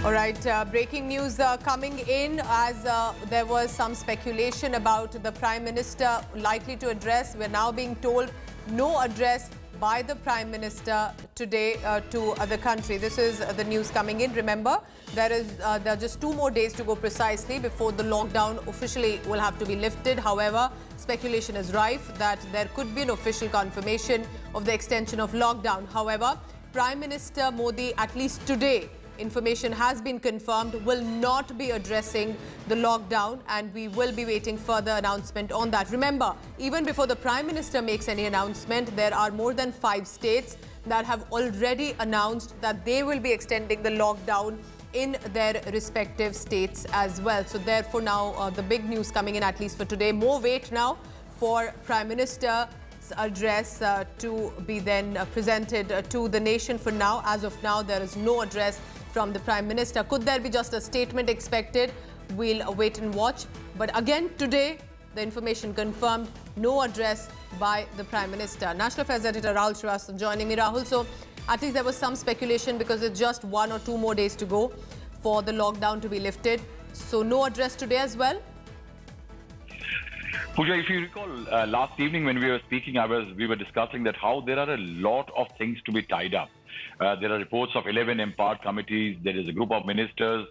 All right, breaking news coming in as there was some speculation about the Prime Minister likely to address. We're now being told no address by the Prime Minister today to the country. This is the news coming in. Remember, there are just 2 more days to go precisely before the lockdown officially will have to be lifted. However, speculation is rife that there could be an official confirmation of the extension of lockdown. However, Prime Minister Modi, at least today, information has been confirmed, will not be addressing the lockdown, and we will be waiting further announcement on that. Remember, even before the Prime Minister makes any announcement, there are more than 5 states that have already announced that they will be extending the lockdown in their respective states as well. So therefore now the big news coming in, at least for today. More wait now for Prime Minister's address to be then presented to the nation. For now, as of now, there is no address from the Prime Minister. Could there be just a statement expected? We'll wait and watch. But again, today, the information confirmed, no address by the Prime Minister. National Affairs Editor Rahul Srivastava joining me. Rahul, so at least there was some speculation because it's just 1 or 2 more days to go for the lockdown to be lifted. So no address today as well? Pooja, if you recall, last evening when we were speaking, we were discussing that how there are a lot of things to be tied up. There are reports of 11 empowered committees. There is a group of ministers,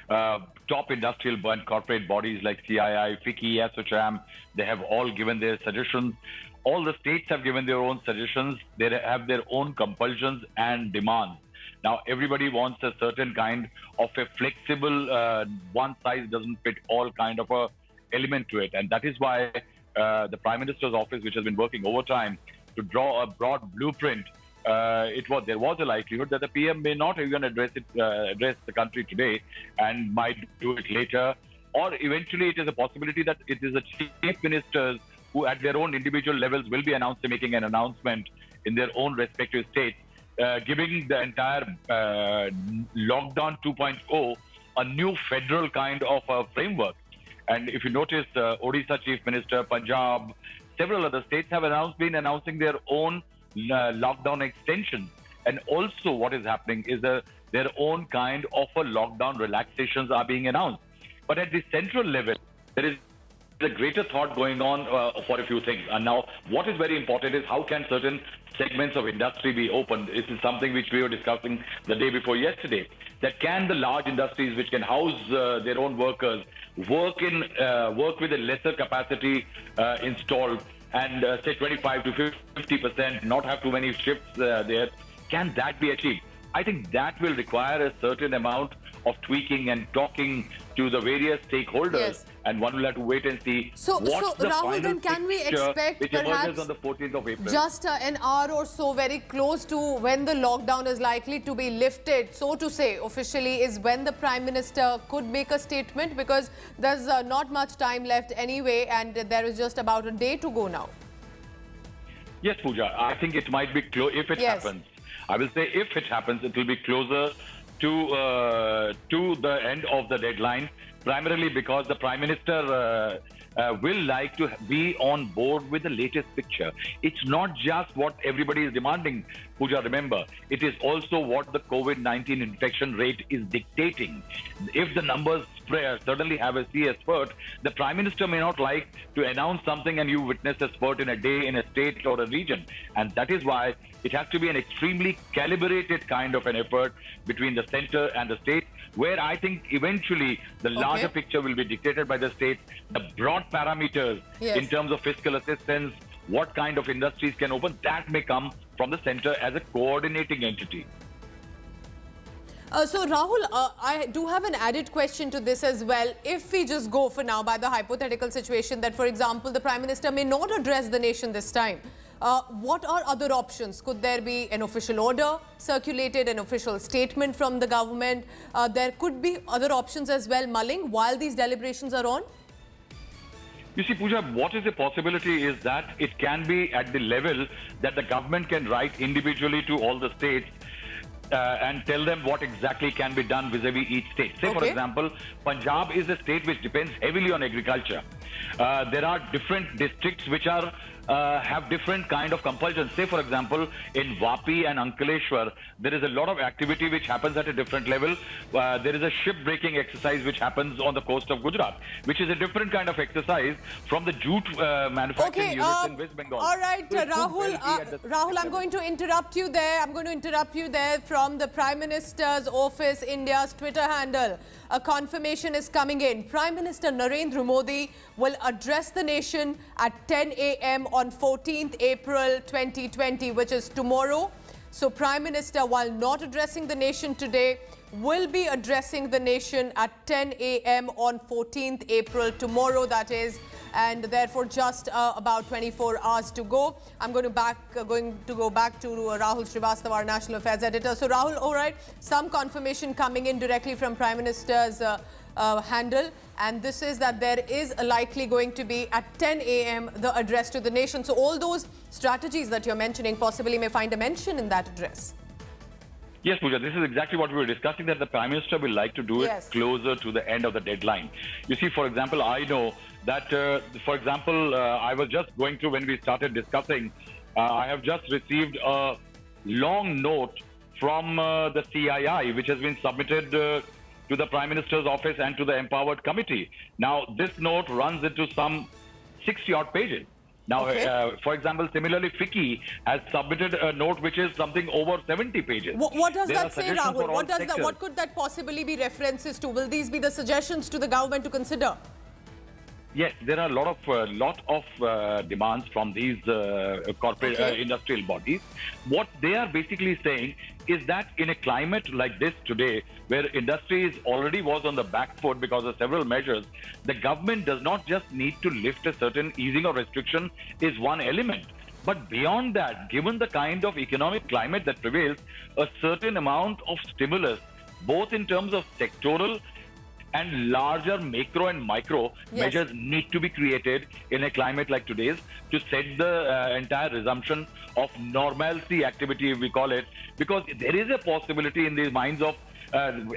top industrial and corporate bodies like CII, FICCI, ASSOCHAM. They have all given their suggestions. All the states have given their own suggestions. They have their own compulsions and demands. Now, everybody wants a certain kind of a flexible, one size doesn't fit all kind of a element to it. And that is why the Prime Minister's office, which has been working overtime to draw a broad blueprint, there was a likelihood that the PM may not even address the country today and might do it later. Or eventually it is a possibility that it is the chief ministers who at their own individual levels will be making an announcement in their own respective states, giving the entire lockdown 2.0 a new federal kind of a framework. And if you notice, Odisha Chief Minister, Punjab, several other states have been announcing their own lockdown extension. And also what is happening is their own kind of a lockdown relaxations are being announced. But at the central level, there is a greater thought going on for a few things. And now what is very important is how can certain segments of industry be opened. This is something which we were discussing the day before yesterday. That can the large industries which can house their own workers work with a lesser capacity installed and say 25 to 50%, not have too many shifts there. Can that be achieved? I think that will require a certain amount of tweaking and talking to the various stakeholders, yes. And one will have to wait and see what's the Rahul, final then can we expect which emerges on the 14th of April. Just an hour or so very close to when the lockdown is likely to be lifted, so to say, officially, is when the Prime Minister could make a statement, because there's not much time left anyway and there is just about a day to go now. Yes, Pooja, I think it might be if it happens. I will say if it happens, it will be closer to the end of the deadline, primarily because the Prime Minister will like to be on board with the latest picture. It's not just what everybody is demanding, Pooja, remember, it is also what the COVID-19 infection rate is dictating. If the numbers suddenly have a spurt, the Prime Minister may not like to announce something and you witness a spurt in a day in a state or a region. And that is why it has to be an extremely calibrated kind of an effort between the center and the state, where I think eventually the larger picture will be dictated by the states, the broad parameters in terms of fiscal assistance, what kind of industries can open, that may come from the center as a coordinating entity. So Rahul, I do have an added question to this as well. If we just go for now by the hypothetical situation that, for example, the Prime Minister may not address the nation this time, what are other options? Could there be an official order circulated, an official statement from the government? There could be other options as well mulling while these deliberations are on? You see, Pooja, what is the possibility is that it can be at the level that the government can write individually to all the states and tell them what exactly can be done vis-a-vis each state. Say, for example, Punjab is a state which depends heavily on agriculture. There are different districts which are have different kind of compulsions. Say, for example, in Vapi and Ankleshwar, there is a lot of activity which happens at a different level. There is a ship-breaking exercise which happens on the coast of Gujarat, which is a different kind of exercise from the jute manufacturing units in West Bengal. All right, So Rahul, I'm going to interrupt you there. I'm going to interrupt you there from the Prime Minister's office, India's Twitter handle. A confirmation is coming in. Prime Minister Narendra Modi will address the nation at 10 a.m. on 14th April 2020, which is tomorrow. So Prime Minister, while not addressing the nation today, will be addressing the nation at 10 a.m. on 14th April, tomorrow that is, and therefore just about 24 hours to go. I'm going to go back to Rahul Srivastava, our National Affairs Editor. So Rahul, all right, some confirmation coming in directly from Prime Minister's handle, and this is that there is likely going to be at 10 a.m. the address to the nation. So all those strategies that you're mentioning possibly may find a mention in that address. Yes, Pooja, this is exactly what we were discussing, that the Prime Minister will like to do it closer to the end of the deadline. You see, for example, I know that, I was just going through when we started discussing, I have just received a long note from the CII, which has been submitted to the Prime Minister's office and to the Empowered Committee. Now, this note runs into some 60-odd pages. Now, for example, similarly, FICCI has submitted a note which is something over 70 pages. What does that say, Rahul? What could that possibly be references to? Will these be the suggestions to the government to consider? Yes, there are a lot of demands from these corporate industrial bodies. What they are basically saying is that in a climate like this today, where industry already was on the back foot because of several measures, the government does not just need to lift a certain easing or restriction is one element. But beyond that, given the kind of economic climate that prevails, a certain amount of stimulus, both in terms of sectoral and larger macro and micro measures need to be created in a climate like today's to set the entire resumption of normalcy activity, we call it, because there is a possibility in the minds of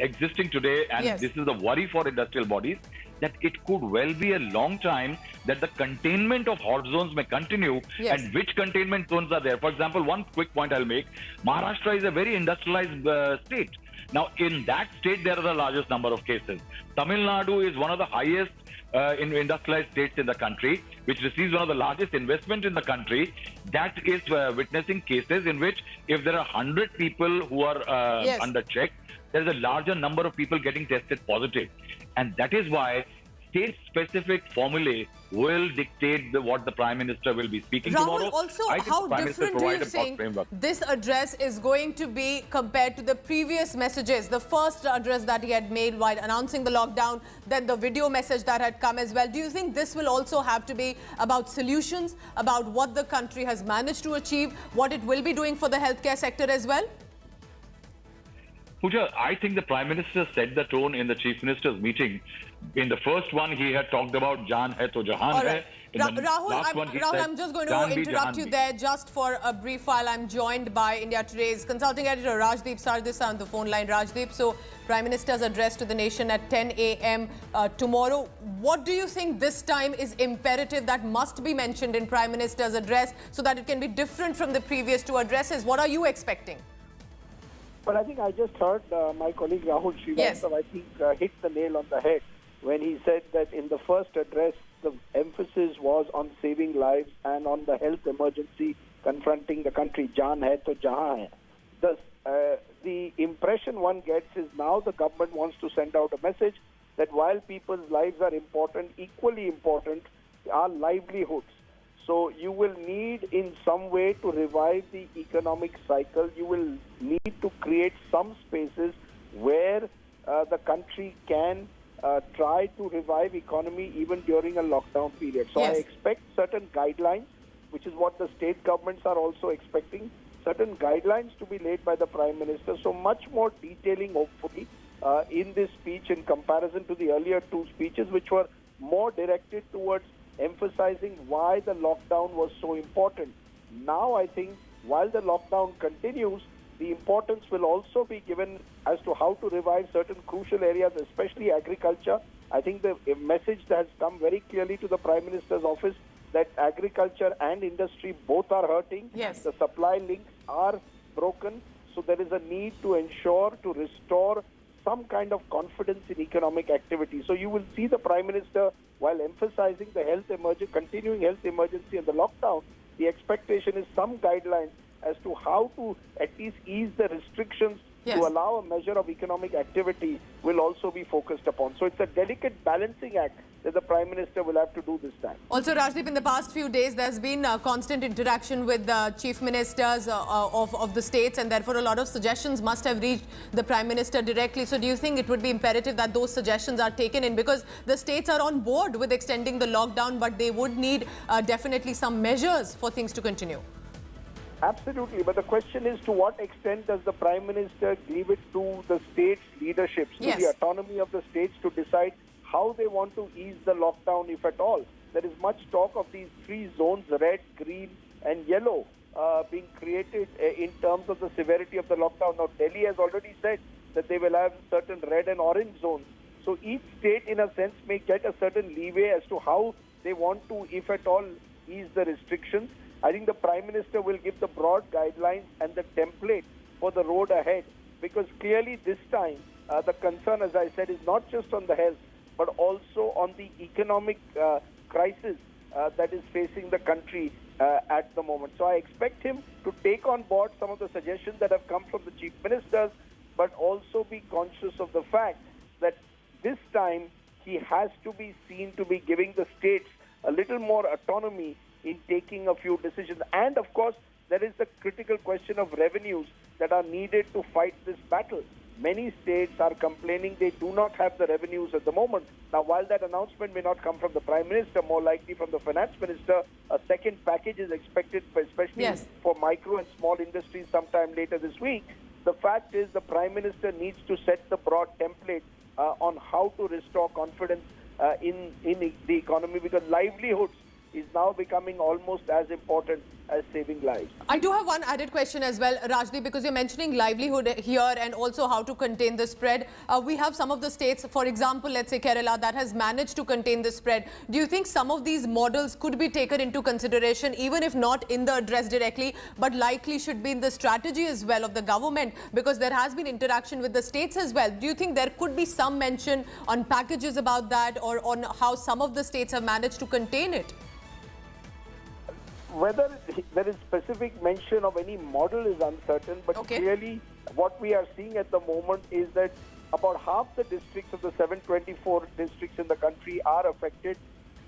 existing today, and this is the worry for industrial bodies, that it could well be a long time that the containment of hot zones may continue, and which containment zones are there. For example, one quick point I'll make, Maharashtra is a very industrialized state. Now, in that state, there are the largest number of cases. Tamil Nadu is one of the highest industrialized states in the country, which receives one of the largest investment in the country. That is witnessing cases in which if there are 100 people who are under check, there is a larger number of people getting tested positive. And that is why state-specific formulae will dictate what the Prime Minister will be speaking tomorrow. Also, how different do you think this address is going to be compared to the previous messages? The first address that he had made while announcing the lockdown, then the video message that had come as well. Do you think this will also have to be about solutions, about what the country has managed to achieve, what it will be doing for the healthcare sector as well? Pooja, I think the Prime Minister set the tone in the Chief Minister's meeting. In the first one, he had talked about Jaan hai to Jahan hai. Rahul, I'm just going to interrupt you there just for a brief while. I'm joined by India Today's consulting editor Rajdeep Sardesa on the phone line. Rajdeep, so Prime Minister's address to the nation at 10 a.m. Tomorrow. What do you think this time is imperative that must be mentioned in Prime Minister's address so that it can be different from the previous two addresses? What are you expecting? But I think I just heard my colleague Rahul Srivastava, I think, hit the nail on the head when he said that in the first address, the emphasis was on saving lives and on the health emergency confronting the country. Jaan hai to jahan hai. The impression one gets is now the government wants to send out a message that while people's lives are important, equally important are livelihoods. So you will need in some way to revive the economic cycle. You will need to create some spaces where the country can try to revive economy even during a lockdown period. So I expect certain guidelines, which is what the state governments are also expecting, certain guidelines to be laid by the Prime Minister. So much more detailing, hopefully, in this speech in comparison to the earlier two speeches, which were more directed towards emphasizing why the lockdown was so important. Now, I think, while the lockdown continues, the importance will also be given as to how to revive certain crucial areas, especially agriculture. I think the message that has come very clearly to the Prime Minister's office that agriculture and industry both are hurting. Yes. The supply links are broken. So there is a need to ensure to restore some kind of confidence in economic activity. So you will see the Prime Minister, while emphasizing the continuing health emergency and the lockdown, the expectation is some guidelines as to how to at least ease the restrictions to allow a measure of economic activity will also be focused upon. So it's a delicate balancing act that the Prime Minister will have to do this time. Also, Rajdeep, in the past few days, there's been constant interaction with the chief ministers of the states, and therefore a lot of suggestions must have reached the Prime Minister directly. So do you think it would be imperative that those suggestions are taken in? Because the states are on board with extending the lockdown, but they would need definitely some measures for things to continue. Absolutely, but the question is, to what extent does the Prime Minister leave it to the states' leaderships, to the autonomy of the states to decide how they want to ease the lockdown, if at all? There is much talk of these three zones, red, green and yellow, being created in terms of the severity of the lockdown. Now, Delhi has already said that they will have certain red and orange zones. So each state, in a sense, may get a certain leeway as to how they want to, if at all, ease the restrictions. I think the Prime Minister will give the broad guidelines and the template for the road ahead, because clearly this time the concern, as I said, is not just on the health, but also on the economic crisis that is facing the country at the moment. So I expect him to take on board some of the suggestions that have come from the chief ministers, but also be conscious of the fact that this time he has to be seen to be giving the states a little more autonomy in taking a few decisions. And of course, there is the critical question of revenues that are needed to fight this battle. Many states are complaining they do not have the revenues at the moment. Now, while that announcement may not come from the Prime Minister, more likely from the Finance Minister, a second package is expected, especially for micro and small industries sometime later this week. The fact is the Prime Minister needs to set the broad template on how to restore confidence in the economy, because livelihoods is now becoming almost as important as saving lives. I do have one added question as well, Rajdeep, because you're mentioning livelihood here and also how to contain the spread. We have some of the states, for example, let's say Kerala, that has managed to contain the spread. Do you think some of these models could be taken into consideration, even if not in the address directly, but likely should be in the strategy as well of the government, because there has been interaction with the states as well? Do you think there could be some mention on packages about that, or on how some of the states have managed to contain it? Whether there is specific mention of any model is uncertain, but clearly what we are seeing at the moment is that about half the districts of the 724 districts in the country are affected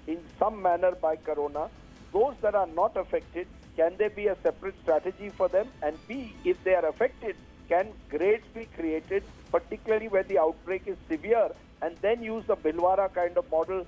in some manner by corona. Those that are not affected, can there be a separate strategy for them? And B, if they are affected, can grades be created, particularly where the outbreak is severe, and then use the Bhilwara kind of model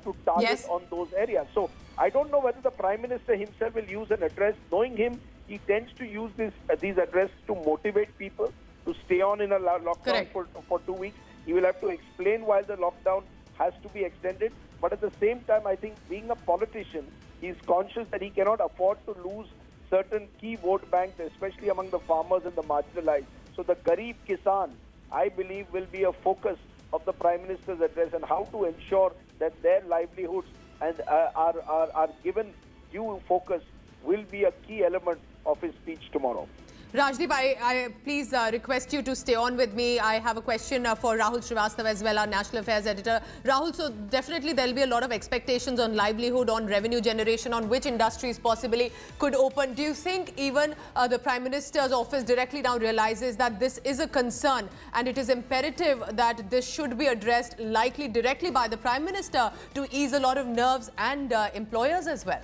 to target on those areas? So I don't know whether the Prime Minister himself will use an address. Knowing him, he tends to use these addresses to motivate people to stay on in a lockdown for 2 weeks. He will have to explain why the lockdown has to be extended. But at the same time, I think being a politician, he is conscious that he cannot afford to lose certain key vote banks, especially among the farmers and the marginalized. So the Garib Kisan, I believe, will be a focus of the Prime Minister's address, and how to ensure that their livelihoods and are given due focus will be a key element of his speech tomorrow. Rajdeep, I please request you to stay on with me. I have a question for Rahul Srivastava as well, our National Affairs Editor. Rahul, so definitely there will be a lot of expectations on livelihood, on revenue generation, on which industries possibly could open. Do you think even the Prime Minister's office directly now realizes that this is a concern, and it is imperative that this should be addressed likely directly by the Prime Minister to ease a lot of nerves and employers as well?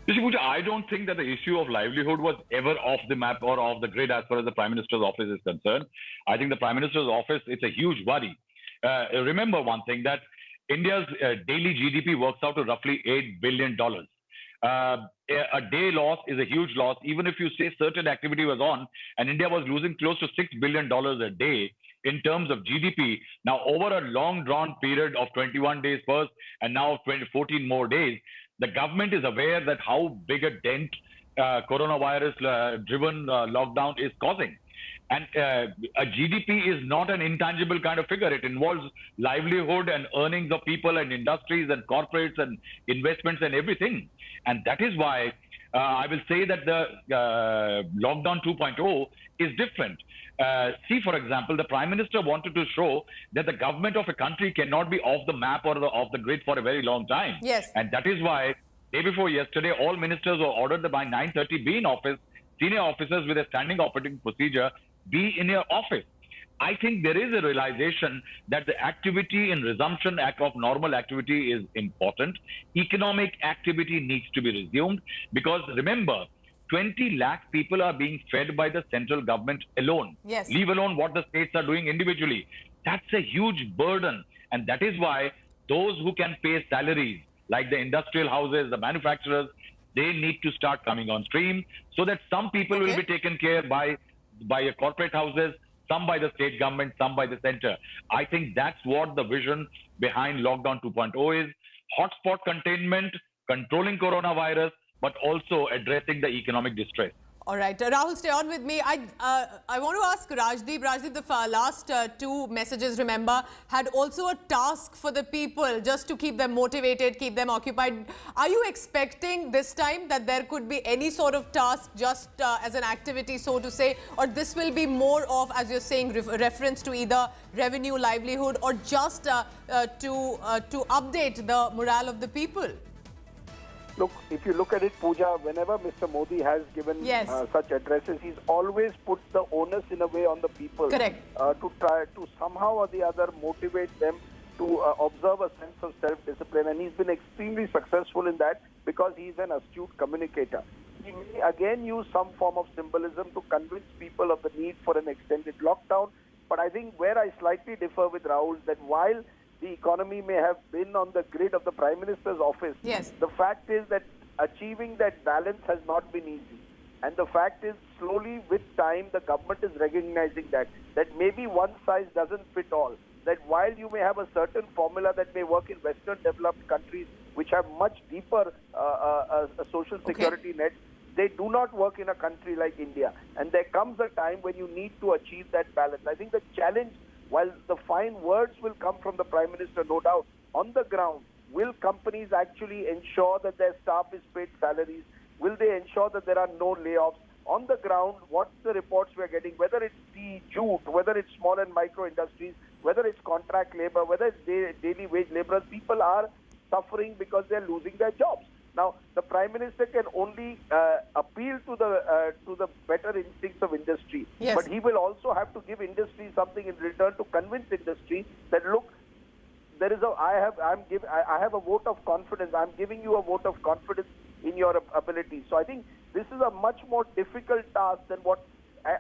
You see, Pooja, I don't think that the issue of livelihood was ever off the map or off the grid as far as the Prime Minister's office is concerned. I think the Prime Minister's office, it's a huge worry. Remember one thing, that India's daily GDP works out to roughly $8 billion. A day loss is a huge loss. Even if you say certain activity was on and India was losing close to $6 billion a day in terms of GDP, now over a long drawn period of 21 days first and now 14 more days, the government is aware that how big a dent coronavirus driven lockdown is causing. And a GDP is not an intangible kind of figure. It involves livelihood and earnings of people and industries and corporates and investments and everything. And that is why I will say that the lockdown 2.0 is different. See, for example, the Prime Minister wanted to show that the government of a country cannot be off the map or off the grid for a very long time. Yes. And that is why, day before yesterday, all ministers were ordered that by 9:30 be in office, senior officers with a standing operating procedure be in your office. I think there is a realization that the activity in resumption of normal activity is important. Economic activity needs to be resumed because remember, 20 lakh people are being fed by the central government alone. Yes. Leave alone what the states are doing individually. That's a huge burden. And that is why those who can pay salaries, like the industrial houses, the manufacturers, they need to start coming on stream so that some people will be taken care by corporate houses, some by the state government, some by the center. I think that's what the vision behind Lockdown 2.0 is. Hotspot containment, controlling coronavirus, but also addressing the economic distress. All right, Rahul, stay on with me. I want to ask Rajdeep. Rajdeep, the last two messages, remember, had also a task for the people just to keep them motivated, keep them occupied. Are you expecting this time that there could be any sort of task just as an activity, so to say, or this will be more of, as you're saying, reference to either revenue, livelihood, or just to update the morale of the people? Look, if you look at it, Pooja, whenever Mr. Modi has given such addresses, he's always put the onus in a way on the people. Correct. To try to somehow or the other motivate them to observe a sense of self-discipline. And he's been extremely successful in that because he's an astute communicator. He may again use some form of symbolism to convince people of the need for an extended lockdown. But I think where I slightly differ with Rahul is that while the economy may have been on the grid of the Prime Minister's office, the fact is that achieving that balance has not been easy. And the fact is, slowly with time, the government is recognizing that maybe one size doesn't fit all. That while you may have a certain formula that may work in Western developed countries, which have much deeper social security nets, they do not work in a country like India. And there comes a time when you need to achieve that balance. I think the challenge, while the fine words will come from the Prime Minister, no doubt, on the ground, will companies actually ensure that their staff is paid salaries? Will they ensure that there are no layoffs? On the ground, what's the reports we're getting, whether it's the jute, whether it's small and micro industries, whether it's contract labor, whether it's daily wage laborers, people are suffering because they're losing their jobs. Now, the Prime Minister can only appeal to the better instincts of industry, but he will also have to give industry something in return to convince industry that look, there is I have a vote of confidence. I'm giving you a vote of confidence in your ability. So I think this is a much more difficult task than what,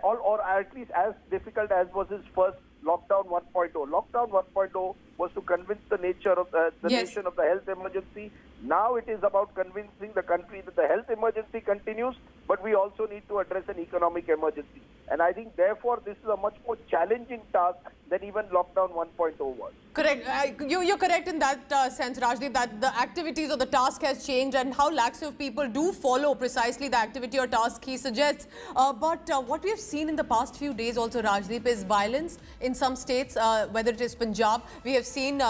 or at least as difficult as was his first Lockdown 1.0. Lockdown 1.0 was to convince the nature of the nation of the health emergency. Now it is about convincing the country that the health emergency continues, but we also need to address an economic emergency. And I think, therefore, this is a much more challenging task than even Lockdown 1.0 was. Correct. You're correct in that sense, Rajdeep, that the activities or the task has changed and how lakhs of people do follow precisely the activity or task he suggests. But what we have seen in the past few days also, Rajdeep, is violence in some states, whether it is Punjab. We have seen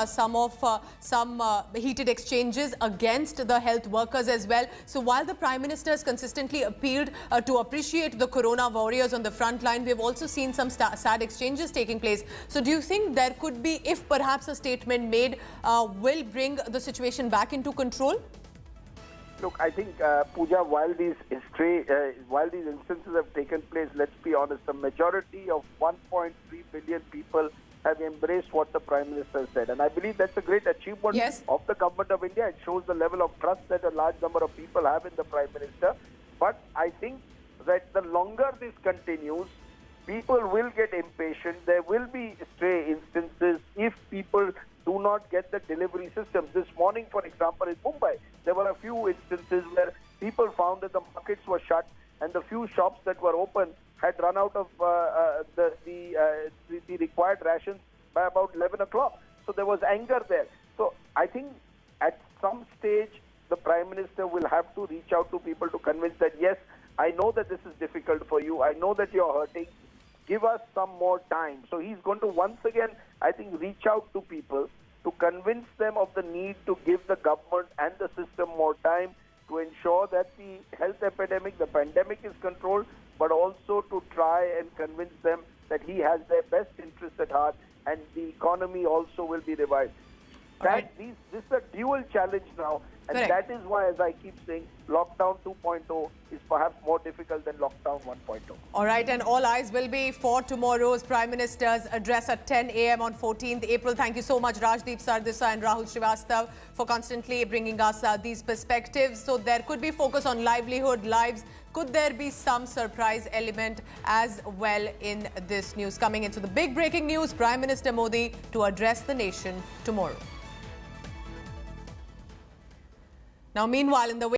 some heated exchanges against the health workers as well. So while the Prime Minister has consistently appealed to appreciate the corona warriors on the front line, we have also seen some sad exchanges taking place. So do you think there could be, if perhaps a statement made, will bring the situation back into control? Look, I think, Pooja, while these instances have taken place, let's be honest, the majority of 1.3 billion people have embraced what the Prime Minister said. And I believe that's a great achievement of the government of India. It shows the level of trust that a large number of people have in the Prime Minister. But I think that the longer this continues, people will get impatient. There will be stray instances if people do not get the delivery systems. This morning, for example, in Mumbai, there were a few instances where people found that the markets were shut and the few shops that were open had run out of the required rations by about 11 o'clock. So there was anger there. So I think at some stage, the Prime Minister will have to reach out to people to convince that, yes, I know that this is difficult for you. I know that you're hurting. give us some more time. So he's going to once again, I think, reach out to people to convince them of the need to give the government and the system more time to ensure that the health epidemic, the pandemic is controlled, but also to try and convince them that he has their best interests at heart and the economy also will be revived. This is a dual challenge now, and Correct. that is why, as I keep saying, lockdown 2.0 is perhaps more difficult than lockdown 1.0. All right, and all eyes will be for tomorrow's Prime Minister's address at 10 a.m. on 14th April. Thank you so much, Rajdeep Sardesai and Rahul Srivastav, for constantly bringing us these perspectives. So there could be focus on livelihood, lives. Could there be some surprise element as well in this news? Coming into the big breaking news, Prime Minister Modi to address the nation tomorrow. Now, meanwhile, in the